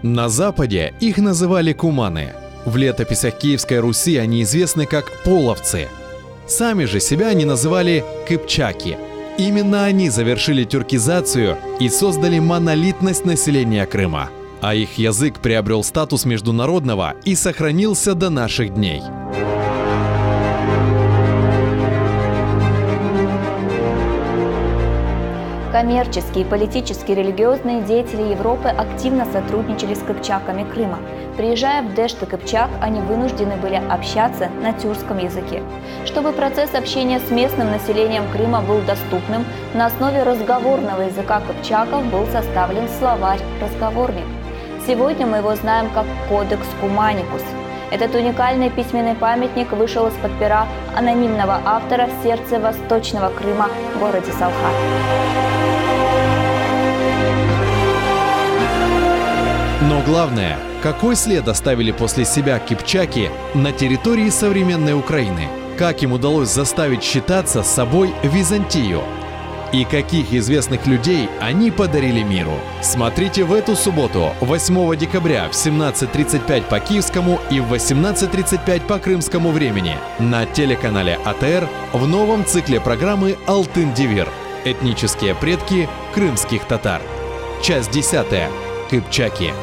На Западе их называли куманы. В летописях Киевской Руси они известны как половцы. Сами же себя они называли кыпчаки. Именно они завершили тюркизацию и создали монолитность населения Крыма. А их язык приобрел статус международного и сохранился до наших дней. Коммерческие, политические, религиозные деятели Европы активно сотрудничали с кыпчаками Крыма. Приезжая в Дэшты-Кыпчак, они вынуждены были общаться на тюркском языке. Чтобы процесс общения с местным населением Крыма был доступным, на основе разговорного языка кыпчаков был составлен словарь-разговорник. Сегодня мы его знаем как Кодекс Куманикус. Этот уникальный письменный памятник вышел из-под пера анонимного автора в сердце Восточного Крыма, в городе Салхард. Но главное, какой след оставили после себя кипчаки на территории современной Украины? Как им удалось заставить считаться с собой Византию? И каких известных людей они подарили миру? Смотрите в эту субботу, 8 декабря в 17:35 по киевскому и в 18:35 по крымскому времени на телеканале АТР в новом цикле программы «Алтын-Девир. Этнические предки крымских татар». Часть 10. Кыпчаки.